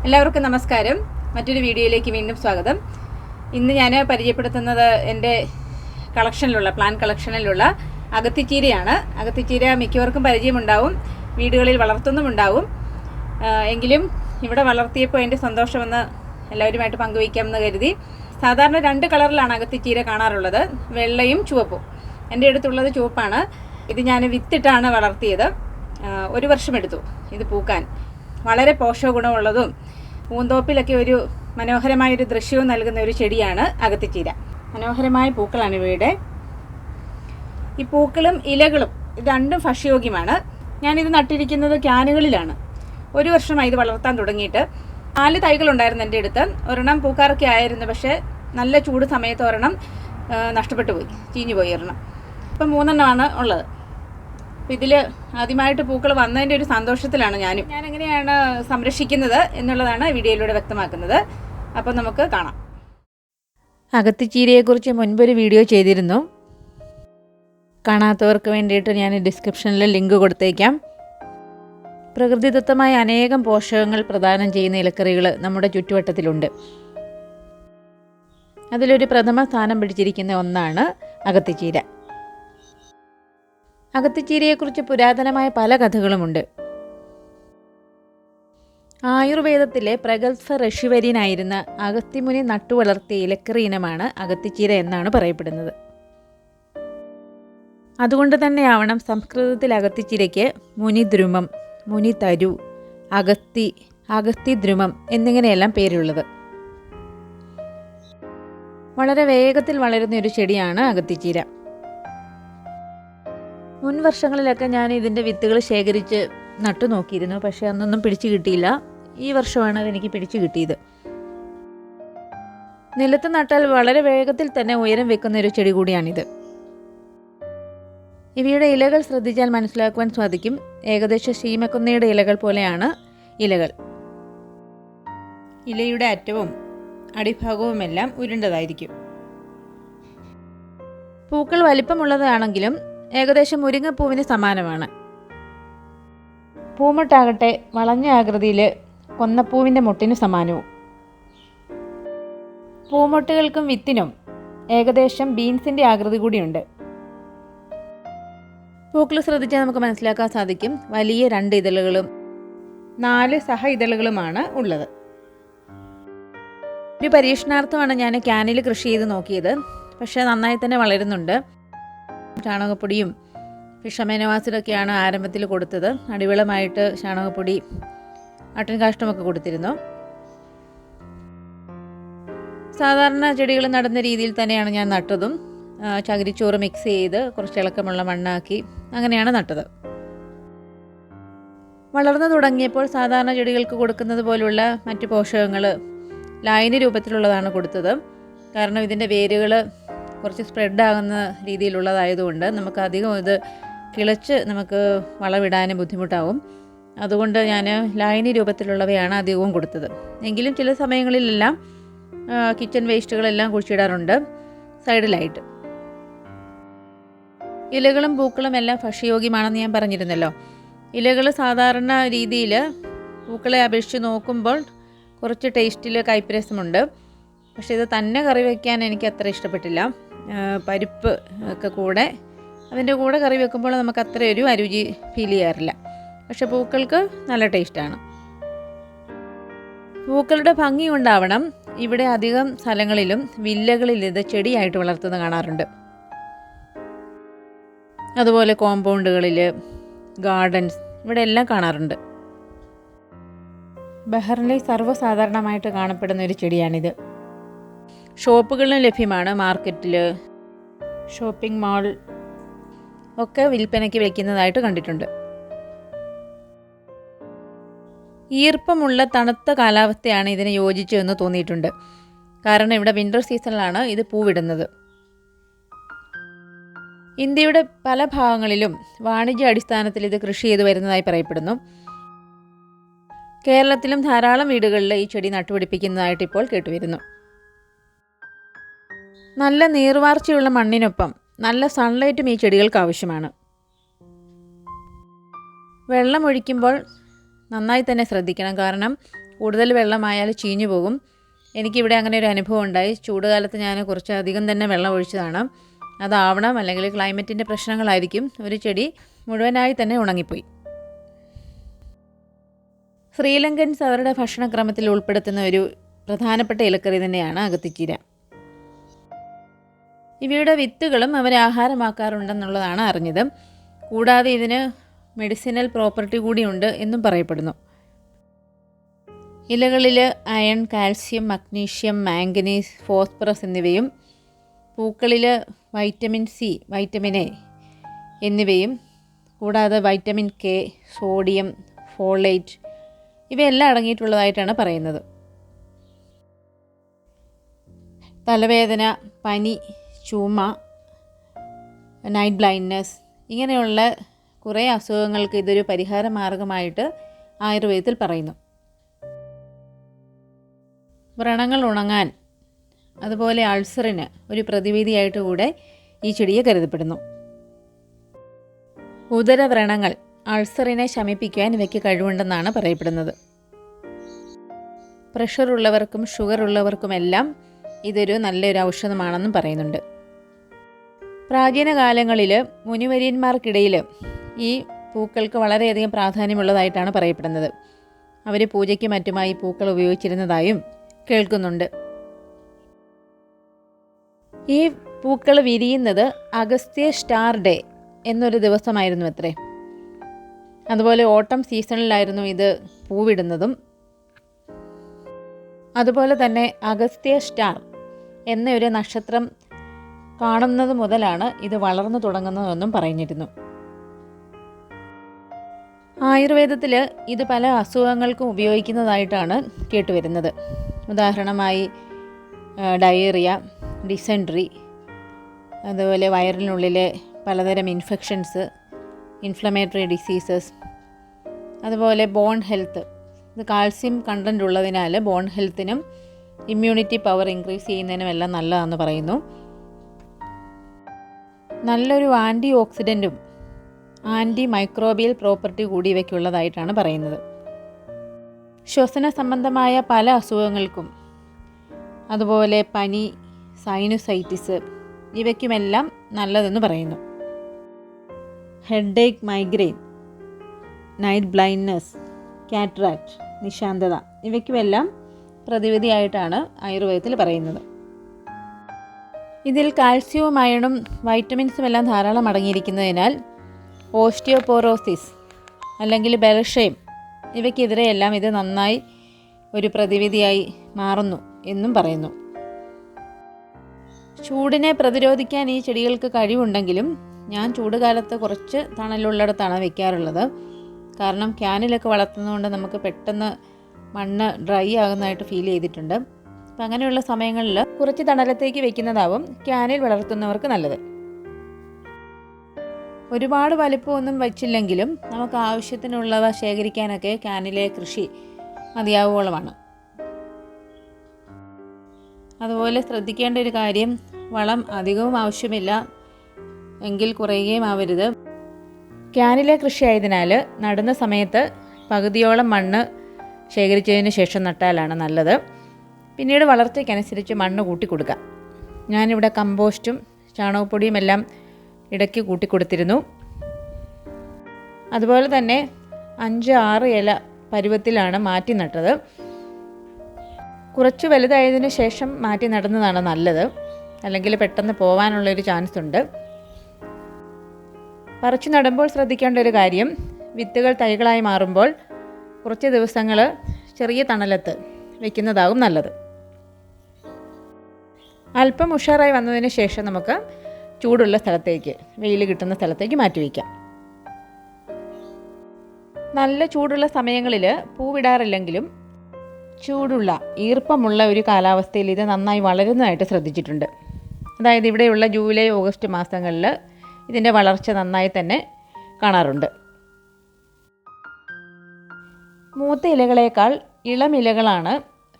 എല്ലാവർക്കും നമസ്കാരം. മറ്റൊരു വീഡിയോയിലേക്ക് വീണ്ടും സ്വാഗതം. ഇന്ന് ഞാൻ പരിചയപ്പെടുത്തുന്നത് എൻ്റെ പ്ലാന്റ് കളക്ഷനിലുള്ള അഗത്തി ചീരയാണ്. അഗത്തി ചീര മിക്കവർക്കും പരിചയമുണ്ടാവും, വീടുകളിൽ വളർത്തുന്നുമുണ്ടാവും. എങ്കിലും ഇവിടെ വളർത്തിയപ്പോൾ എൻ്റെ സന്തോഷമെന്ന് എല്ലാവരുമായിട്ട് പങ്കുവയ്ക്കാമെന്ന് കരുതി. സാധാരണ 2 കളറിലാണ് അഗത്തി ചീര കാണാറുള്ളത്, വെള്ളയും ചുവപ്പും. എൻ്റെ അടുത്തുള്ളത് ചുവപ്പാണ്. ഇത് ഞാൻ വിത്തിട്ടാണ് വളർത്തിയത്. 1 വർഷമെടുത്തു ഇത് പൂക്കാൻ. വളരെ പോഷക ഗുണമുള്ളതും പൂന്തോപ്പിലൊക്കെ ഒരു മനോഹരമായൊരു ദൃശ്യവും നൽകുന്ന ഒരു ചെടിയാണ് അഗത്തി ചീര. മനോഹരമായ പൂക്കളാണ് ഇവയുടെ. ഈ പൂക്കളും ഇലകളും ഇത് രണ്ടും ഭക്ഷ്യയോഗ്യമാണ്. ഞാനിത് നട്ടിരിക്കുന്നത് ക്യാനുകളിലാണ്. 1 വർഷമായി ഇത് വളർത്താൻ തുടങ്ങിയിട്ട്. 4 തൈകളുണ്ടായിരുന്നു എൻ്റെ അടുത്ത്. ഒരെണ്ണം പൂക്കാറൊക്കെ ആയിരുന്നു, പക്ഷേ നല്ല ചൂട് സമയത്ത് ഒരെണ്ണം നഷ്ടപ്പെട്ടു പോയി, ചീഞ്ഞു പോയി ഒരെണ്ണം. ഇപ്പം 3 എണ്ണമാണ് ഉള്ളത്. അപ്പോൾ ഇതിൽ ആദ്യമായിട്ട് പൂക്കൾ വന്നതിൻ്റെ ഒരു സന്തോഷത്തിലാണ് ഞാൻ എങ്ങനെയാണ് സംരക്ഷിക്കുന്നത് എന്നുള്ളതാണ് വീഡിയോയിലൂടെ വ്യക്തമാക്കുന്നത്. അപ്പോൾ നമുക്ക് കാണാം. അഗത്തി ചീരയെക്കുറിച്ച് മുൻപൊരു വീഡിയോ ചെയ്തിരുന്നു. കാണാത്തവർക്ക് വേണ്ടിയിട്ട് ഞാൻ ഡിസ്ക്രിപ്ഷനിൽ ലിങ്ക് കൊടുത്തേക്കാം. പ്രകൃതിദത്തമായ അനേകം പോഷകങ്ങൾ പ്രദാനം ചെയ്യുന്ന ഇലക്കറികൾ നമ്മുടെ ചുറ്റുവട്ടത്തിലുണ്ട്. അതിലൊരു പ്രഥമ സ്ഥാനം പിടിച്ചിരിക്കുന്ന ഒന്നാണ് അഗത്തി ചീര. അഗത്തിച്ചീരയെക്കുറിച്ച് പുരാതനമായ പല കഥകളുമുണ്ട്. ആയുർവേദത്തിലെ പ്രഗത്ഭ ഋഷിവര്യനായിരുന്ന അഗസ്ത്യമുനി നട്ടുവളർത്തിയ ഇലക്കറി ഇനമാണ് അഗത്തിച്ചീര എന്നാണ് പറയപ്പെടുന്നത്. അതുകൊണ്ട് തന്നെയാവണം സംസ്കൃതത്തിൽ അഗത്തിച്ചീരയ്ക്ക് മുനിദ്രുമം, മുനിതരു, അഗസ്തിദ്രുമം എന്നിങ്ങനെയെല്ലാം പേരുള്ളത്. വളരെ വേഗത്തിൽ വളരുന്ന ഒരു ചെടിയാണ് അഗത്തിച്ചീര. മുൻ വർഷങ്ങളിലൊക്കെ ഞാൻ ഇതിൻ്റെ വിത്തുകൾ ശേഖരിച്ച് നട്ടു നോക്കിയിരുന്നു, പക്ഷേ അന്നൊന്നും പിടിച്ചു കിട്ടിയില്ല. ഈ വർഷമാണ് അതെനിക്ക് പിടിച്ചു കിട്ടിയത്. നിലത്ത് നട്ടാൽ വളരെ വേഗത്തിൽ തന്നെ ഉയരം വെക്കുന്ന ഒരു ചെടി കൂടിയാണിത്. ഇവയുടെ ഇലകൾ ശ്രദ്ധിച്ചാൽ മനസ്സിലാക്കുവാൻ സാധിക്കും. ഏകദേശം ശീമക്കൊന്നയുടെ ഇലകൾ പോലെയാണ് ഇലകൾ. ഇലയുടെ അറ്റവും അടിഭാഗവുമെല്ലാം ഉരുണ്ടതായിരിക്കും. പൂക്കൾ വലിപ്പമുള്ളതാണെങ്കിലും ഏകദേശം മുരിങ്ങപ്പൂവിന് സമാനമാണ്. പൂമൊട്ടാകട്ടെ വളഞ്ഞ ആകൃതിയിൽ കൊന്നപ്പൂവിൻ്റെ മൊട്ടിന് സമാനവും. പൂമൊട്ടുകൾക്കും വിത്തിനും ഏകദേശം ബീൻസിൻ്റെ ആകൃതി കൂടിയുണ്ട്. പൂക്കൾ ശ്രദ്ധിച്ചാൽ നമുക്ക് മനസ്സിലാക്കാൻ സാധിക്കും. വലിയ 2 ഇതളുകളും 4 സഹ ഇതളുകളുമാണ് ഉള്ളത്. ഒരു പരീക്ഷണാർത്ഥമാണ് ഞാൻ ക്യാനിൽ കൃഷി ചെയ്ത് നോക്കിയത്. പക്ഷേ നന്നായി തന്നെ വളരുന്നുണ്ട്. ചാണകപ്പൊടിയും ഫിഷ് അമൈനോ ആസിഡൊക്കെയാണ് ആരംഭത്തിൽ കൊടുത്തത്. അടിവളമായിട്ട് ചാണകപ്പൊടി, ആട്ടിൻ കാഷ്ടമൊക്കെ കൊടുത്തിരുന്നു. സാധാരണ ചെടികൾ നടുന്ന രീതിയിൽ തന്നെയാണ് ഞാൻ നട്ടതും. ചകിരിച്ചോറ് മിക്സ് ചെയ്ത് കുറച്ച് ഇളക്കമുള്ള മണ്ണാക്കി അങ്ങനെയാണ് നട്ടത്. വളർന്നു തുടങ്ങിയപ്പോൾ സാധാരണ ചെടികൾക്ക് കൊടുക്കുന്നത് പോലുള്ള മറ്റ് പോഷകങ്ങൾ ലായനി രൂപത്തിലുള്ളതാണ് കൊടുത്തത്. കാരണം ഇതിൻ്റെ വേരുകൾ കുറച്ച് സ്പ്രെഡാകുന്ന രീതിയിലുള്ളതായതുകൊണ്ട് നമുക്ക് അധികം ഇത് കിളച്ച് നമുക്ക് വളമിടാനും ബുദ്ധിമുട്ടാവും. അതുകൊണ്ട് ഞാൻ ലായനി രൂപത്തിലുള്ളവയാണ് അധികവും കൊടുത്തത്. എങ്കിലും ചില സമയങ്ങളിലെല്ലാം കിച്ചൺ വേസ്റ്റുകളെല്ലാം കുഴിച്ചിടാറുണ്ട് സൈഡിലായിട്ട്. ഇലകളും പൂക്കളും എല്ലാം ഭക്ഷ്യയോഗ്യമാണെന്ന് ഞാൻ പറഞ്ഞിരുന്നല്ലോ. ഇലകൾ സാധാരണ രീതിയിൽ പൂക്കളെ അപേക്ഷിച്ച് നോക്കുമ്പോൾ കുറച്ച് ടേസ്റ്റിൽ കയ്പ്പരസമുണ്ട്. പക്ഷേ ഇത് തന്നെ കറി വയ്ക്കാൻ എനിക്ക് അത്ര ഇഷ്ടപ്പെട്ടില്ല. പരിപ്പ് ഒക്കെ കൂടെ അതിൻ്റെ കൂടെ കറി വെക്കുമ്പോൾ നമുക്ക് അത്രയൊരു അരുചി ഫീൽ ചെയ്യാറില്ല. പക്ഷെ പൂക്കൾക്ക് നല്ല ടേസ്റ്റാണ്. പൂക്കളുടെ ഭംഗി കൊണ്ടാവണം ഇവിടെ അധികം സ്ഥലങ്ങളിലും വില്ലകളിൽ ഇത് ചെടിയായിട്ട് വളർത്തുന്നത് കാണാറുണ്ട്. അതുപോലെ കോമ്പൗണ്ടുകളിൽ, ഗാർഡൻസ്, ഇവിടെ എല്ലാം കാണാറുണ്ട്. ബഹറിനിൽ സർവ്വസാധാരണമായിട്ട് കാണപ്പെടുന്ന ഒരു ചെടിയാണിത്. ഷോപ്പുകളിലും ലഭ്യമാണ്. മാർക്കറ്റിൽ, ഷോപ്പിംഗ് മാൾ ഒക്കെ വിൽപ്പനയ്ക്ക് വയ്ക്കുന്നതായിട്ട് കണ്ടിട്ടുണ്ട്. ഈർപ്പമുള്ള തണുത്ത കാലാവസ്ഥയാണ് ഇതിന് യോജിച്ചതെന്ന് തോന്നിയിട്ടുണ്ട്. കാരണം ഇവിടെ വിൻ്റർ സീസണിലാണ് ഇത് പൂവിടുന്നത്. ഇന്ത്യയുടെ പല ഭാഗങ്ങളിലും വാണിജ്യ അടിസ്ഥാനത്തിൽ ഇത് കൃഷി ചെയ്തു വരുന്നതായി പറയപ്പെടുന്നു. കേരളത്തിലും ധാരാളം വീടുകളിൽ ഈ ചെടി നട്ടുപിടിപ്പിക്കുന്നതായിട്ട് ഇപ്പോൾ കേട്ടുവരുന്നു. നല്ല നീർവാർച്ചയുള്ള മണ്ണിനൊപ്പം നല്ല സൺലൈറ്റും ഈ ചെടികൾക്ക് ആവശ്യമാണ്. വെള്ളം ഒഴിക്കുമ്പോൾ നന്നായി തന്നെ ശ്രദ്ധിക്കണം. കാരണം കൂടുതൽ വെള്ളമായാൽ ചീഞ്ഞു പോകും. എനിക്കിവിടെ അങ്ങനെ ഒരു അനുഭവം ഉണ്ടായി. ചൂടുകാലത്ത് ഞാൻ കുറച്ചധികം തന്നെ വെള്ളം ഒഴിച്ചതാണ്. അതാവണം, അല്ലെങ്കിൽ ക്ലൈമറ്റിൻ്റെ പ്രശ്നങ്ങളായിരിക്കും. ഒരു ചെടി മുഴുവനായി തന്നെ ഉണങ്ങിപ്പോയി. ശ്രീലങ്കൻസ് അവരുടെ ഭക്ഷണക്രമത്തിൽ ഉൾപ്പെടുത്തുന്ന ഒരു പ്രധാനപ്പെട്ട ഇലക്കറി തന്നെയാണ് അഗത്തിച്ചീര. ഇവയുടെ വിത്തുകളും അവർ ആഹാരമാക്കാറുണ്ടെന്നുള്ളതാണ് അറിഞ്ഞത്. കൂടാതെ ഇതിന് മെഡിസിനൽ പ്രോപ്പർട്ടി കൂടിയുണ്ട് എന്നും പറയപ്പെടുന്നു. ഇലകളിൽ iron, calcium, magnesium, manganese, phosphorus എന്നിവയും, പൂക്കളിൽ വൈറ്റമിൻ സി, വൈറ്റമിൻ എ എന്നിവയും, കൂടാതെ വൈറ്റമിൻ കെ, സോഡിയം, ഫോളേറ്റ് ഇവയെല്ലാം അടങ്ങിയിട്ടുള്ളതായിട്ടാണ് പറയുന്നത്. തലവേദന, പനി, ചുമ, നൈറ്റ് ബ്ലൈൻഡ്നെസ് ഇങ്ങനെയുള്ള കുറേ അസുഖങ്ങൾക്ക് ഇതൊരു പരിഹാര മാർഗമായിട്ട് ആയുർവേദത്തിൽ പറയുന്നു. വ്രണങ്ങൾ ഉണങ്ങാൻ, അതുപോലെ അൾസറിന് ഒരു പ്രതിവിധിയായിട്ട് കൂടെ ഈ ചെടിയെ കരുതപ്പെടുന്നു. ഉദരവ്രണങ്ങൾ, അൾസറിനെ ശമിപ്പിക്കാൻ ഇവയ്ക്ക് കഴിവുണ്ടെന്നാണ് പറയപ്പെടുന്നത്. പ്രഷർ ഉള്ളവർക്കും ഷുഗർ ഉള്ളവർക്കുമെല്ലാം ഇതൊരു നല്ലൊരു ഔഷധമാണെന്നും പറയുന്നുണ്ട്. പ്രാചീന കാലങ്ങളിൽ മുനിവര്യന്മാർക്കിടയിൽ ഈ പൂക്കൾക്ക് വളരെയധികം പ്രാധാന്യമുള്ളതായിട്ടാണ് പറയപ്പെടുന്നത്. അവർ പൂജയ്ക്ക് മറ്റുമായി പൂക്കൾ ഉപയോഗിച്ചിരുന്നതായും കേൾക്കുന്നുണ്ട്. ഈ പൂക്കൾ വിരിയുന്നത് അഗസ്ത്യ സ്റ്റാർ ഡേ എന്നൊരു ദിവസമായിരുന്നു അത്രേ. അതുപോലെ ഓട്ടം സീസണിലായിരുന്നു ഇത് പൂവിടുന്നതും. അതുപോലെ തന്നെ അഗസ്ത്യ സ്റ്റാർ എന്നൊരു നക്ഷത്രം കാണുന്നത് മുതലാണ് ഇത് വളർന്നു തുടങ്ങുന്നതെന്നും പറഞ്ഞിരുന്നു. ആയുർവേദത്തിൽ ഇത് പല അസുഖങ്ങൾക്കും ഉപയോഗിക്കുന്നതായിട്ടാണ് കേട്ടുവരുന്നത്. ഉദാഹരണമായി ഡയേറിയ, ഡിസെൻട്രി, അതുപോലെ വയറിനുള്ളിലെ പലതരം ഇൻഫെക്ഷൻസ്, ഇൻഫ്ലമേറ്ററി ഡിസീസസ്, അതുപോലെ ബോൺ ഹെൽത്ത്. ഇത് കാൽസ്യം കണ്ടൻ്റ് ഉള്ളതിനാൽ ബോൺ ഹെൽത്തിനും ഇമ്മ്യൂണിറ്റി പവർ ഇൻക്രീസ് ചെയ്യുന്നതിനും എല്ലാം നല്ലതാണെന്ന് പറയുന്നു. നല്ലൊരു ആൻറ്റി ഓക്സിഡൻറ്റും ആൻറ്റി മൈക്രോബിയൽ പ്രോപ്പർട്ടി കൂടി ഇവയ്ക്കുള്ളതായിട്ടാണ് പറയുന്നത്. ശ്വസന സംബന്ധമായ പല അസുഖങ്ങൾക്കും, അതുപോലെ പനി, സൈനുസൈറ്റിസ് ഇവയ്ക്കുമെല്ലാം നല്ലതെന്ന് പറയുന്നു. Headache, migraine, night blindness, cataract, നിശാന്തത ഇവയ്ക്കുമെല്ലാം പ്രതിവിധിയായിട്ടാണ് ആയുർവേദത്തിൽ പറയുന്നത്. ഇതിൽ കാൽസ്യവും അയണും വൈറ്റമിൻസും എല്ലാം ധാരാളം അടങ്ങിയിരിക്കുന്നതിനാൽ ഓസ്റ്റിയോപോറോസിസ് അല്ലെങ്കിൽ ബലക്ഷയം ഇവയ്ക്കെതിരെയെല്ലാം ഇത് നന്നായി ഒരു പ്രതിവിധിയായി മാറുന്നു എന്നും പറയുന്നു. ചൂടിനെ പ്രതിരോധിക്കാൻ ഈ ചെടികൾക്ക് കഴിവുണ്ടെങ്കിലും ഞാൻ ചൂടുകാലത്ത് കുറച്ച് തണലുള്ളിടത്താണ് വയ്ക്കാറുള്ളത്. കാരണം ക്യാനിലൊക്കെ വളർത്തുന്നതുകൊണ്ട് നമുക്ക് പെട്ടെന്ന് മണ്ണ് ഡ്രൈ ആകുന്നതായിട്ട് ഫീൽ ചെയ്തിട്ടുണ്ട്. അപ്പം അങ്ങനെയുള്ള സമയങ്ങളിൽ കുറച്ച് തണലത്തേക്ക് വെക്കുന്നതാവും ക്യാനിൽ വളർത്തുന്നവർക്ക് നല്ലത്. ഒരുപാട് വലിപ്പമൊന്നും വച്ചില്ലെങ്കിലും നമുക്ക് ആവശ്യത്തിനുള്ളവ ശേഖരിക്കാനൊക്കെ ക്യാനിലെ കൃഷി മതിയാവുകയുള്ളതാണ്. അതുപോലെ ശ്രദ്ധിക്കേണ്ട ഒരു കാര്യം, വളം അധികവും ആവശ്യമില്ല, എങ്കിൽ കുറയുകയും ആവരുത്. ക്യാനിലെ കൃഷി ആയതിനാൽ നടുന്ന സമയത്ത് പകുതിയോളം മണ്ണ് ശേഖരിച്ചതിന് ശേഷം നട്ടാലാണ് നല്ലത്. പിന്നീട് വളർച്ചയ്ക്കനുസരിച്ച് മണ്ണ് കൂട്ടിക്കൊടുക്കാം. ഞാനിവിടെ കമ്പോസ്റ്റും ചാണകപ്പൊടിയും എല്ലാം ഇടയ്ക്ക് കൂട്ടിക്കൊടുത്തിരുന്നു. അതുപോലെ തന്നെ 5-6 ഇല പരുവത്തിലാണ് മാറ്റി നട്ടത്. കുറച്ച് വലുതായതിനു ശേഷം മാറ്റി നടുന്നതാണ് നല്ലത്, അല്ലെങ്കിൽ പെട്ടെന്ന് പോകാനുള്ളൊരു ചാൻസ് ഉണ്ട്. പറിച്ചു നടുമ്പോൾ ശ്രദ്ധിക്കേണ്ട ഒരു കാര്യം, വിത്തുകൾ തൈകളായി മാറുമ്പോൾ കുറച്ച് ദിവസങ്ങൾ ചെറിയ തണലത്ത് വയ്ക്കുന്നതാകും നല്ലത്. അല്പം ഉഷാറായി വന്നതിന് ശേഷം നമുക്ക് ചൂടുള്ള സ്ഥലത്തേക്ക്, വെയിൽ കിട്ടുന്ന സ്ഥലത്തേക്ക് മാറ്റി വയ്ക്കാം. നല്ല ചൂടുള്ള സമയങ്ങളിൽ പൂവിടാറില്ലെങ്കിലും ചൂടുള്ള ഈർപ്പമുള്ള ഒരു കാലാവസ്ഥയിൽ ഇത് നന്നായി വളരുന്നതായിട്ട് ശ്രദ്ധിച്ചിട്ടുണ്ട്. അതായത് ഇവിടെയുള്ള ജൂലൈ, ഓഗസ്റ്റ് മാസങ്ങളിൽ ഇതിൻ്റെ വളർച്ച നന്നായി തന്നെ കാണാറുണ്ട്. മൂത്ത ഇലകളേക്കാൾ ഇളം ഇലകളാണ്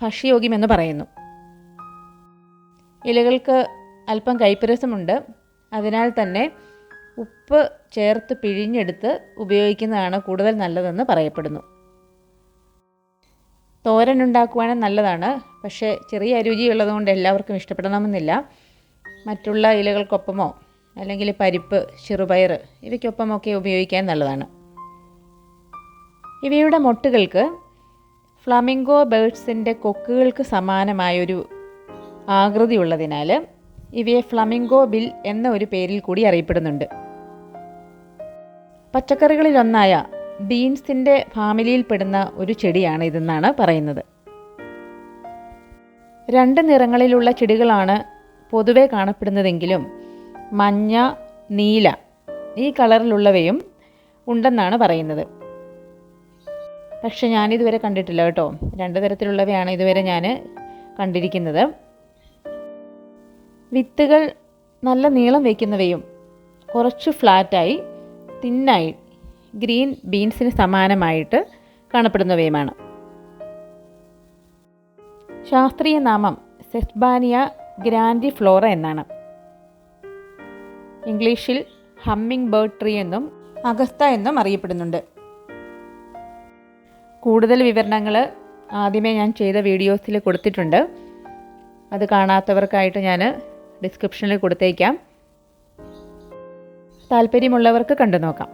ഭക്ഷ്യയോഗ്യമെന്ന് പറയുന്നു. ഇലകൾക്ക് അല്പം കയ്പ്പരസമുണ്ട്. അതിനാൽ തന്നെ ഉപ്പ് ചേർത്ത് പിഴിഞ്ഞെടുത്ത് ഉപയോഗിക്കുന്നതാണ് കൂടുതൽ നല്ലതെന്ന് പറയപ്പെടുന്നു. തോരൻ ഉണ്ടാക്കുവാനും നല്ലതാണ്. പക്ഷേ ചെറിയ രുചിയുള്ളതുകൊണ്ട് എല്ലാവർക്കും ഇഷ്ടപ്പെടണമെന്നില്ല. മറ്റുള്ള ഇലകൾക്കൊപ്പമോ അല്ലെങ്കിൽ പരിപ്പ്, ചെറുപയർ ഇവയ്ക്കൊപ്പമൊക്കെ ഉപയോഗിക്കാൻ നല്ലതാണ്. ഇവയുടെ മൊട്ടുകൾക്ക് ഫ്ലമിംഗോ ബേർഡ്സിൻ്റെ കൊക്കുകൾക്ക് സമാനമായൊരു ആകൃതി ഉള്ളതിനാൽ ഇവയെ ഫ്ലമിംഗോ ബിൽ എന്ന ഒരു പേരിൽ കൂടി അറിയപ്പെടുന്നുണ്ട്. പച്ചക്കറികളിലൊന്നായ ബീൻസിൻ്റെ ഫാമിലിയിൽപ്പെടുന്ന ഒരു ചെടിയാണ് ഇതെന്നാണ് പറയുന്നത്. 2 നിറങ്ങളിലുള്ള ചെടികളാണ് പൊതുവെ കാണപ്പെടുന്നതെങ്കിലും മഞ്ഞ, നീല ഈ കളറിലുള്ളവയും ഉണ്ടെന്നാണ് പറയുന്നത്. പക്ഷെ ഞാനിതുവരെ കണ്ടിട്ടില്ല കേട്ടോ. 2 തരത്തിലുള്ളവയാണ് ഇതുവരെ ഞാൻ കണ്ടിരിക്കുന്നത്. വിത്തുകൾ നല്ല നീളം വയ്ക്കുന്നവയും കുറച്ച് ഫ്ലാറ്റായി തിന്നായി ഗ്രീൻ ബീൻസിന് സമാനമായിട്ട് കാണപ്പെടുന്നവയുമാണ്. ശാസ്ത്രീയ നാമം സെസ്ബാനിയ ഗ്രാൻഡിഫ്ലോറ എന്നാണ്. ഇംഗ്ലീഷിൽ ഹമ്മിങ് ബേർഡ് ട്രീ എന്നും അഗസ്ത എന്നും അറിയപ്പെടുന്നുണ്ട്. കൂടുതൽ വിവരണങ്ങൾ ആദ്യമേ ഞാൻ ചെയ്ത വീഡിയോസിൽ കൊടുത്തിട്ടുണ്ട്. അത് കാണാത്തവർക്കായിട്ട് ഞാൻ ഡിസ്ക്രിപ്ഷനിൽ കൊടുത്തേക്കാം. താല്പര്യമുള്ളവർക്ക് കണ്ടു നോക്കാം.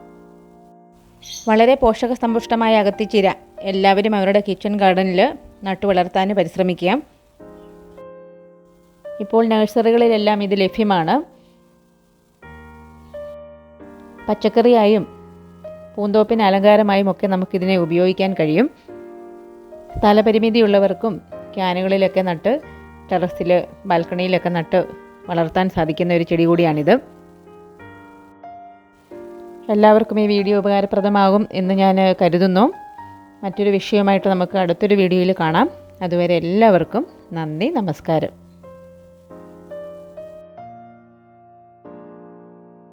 വളരെ പോഷകസമ്പുഷ്ടമായ അഗത്തിച്ചീര എല്ലാവരും അവരുടെ കിച്ചൺ ഗാർഡനിൽ നട്ടു വളർത്താൻ പരിശ്രമിക്കുക. ഇപ്പോൾ നഴ്സറികളിലെല്ലാം ഇത് ലഭ്യമാണ്. പച്ചക്കറിയായും പൂന്തോപ്പിന് അലങ്കാരമായും ഒക്കെ നമുക്കിതിനെ ഉപയോഗിക്കാൻ കഴിയും. സ്ഥലപരിമിതിയുള്ളവർക്കും ക്യാനുകളിലൊക്കെ നട്ട് ടെറസിൽ, ബാൽക്കണിയിലൊക്കെ നട്ട് വളർത്താൻ സാധിക്കുന്ന ഒരു ചെടി കൂടിയാണിത്. എല്ലാവർക്കും ഈ വീഡിയോ ഉപകാരപ്രദമാകും എന്ന് ഞാൻ കരുതുന്നു. മറ്റൊരു വിഷയമായിട്ട് നമുക്ക് അടുത്തൊരു വീഡിയോയിൽ കാണാം. അതുവരെ എല്ലാവർക്കും നന്ദി, നമസ്കാരം.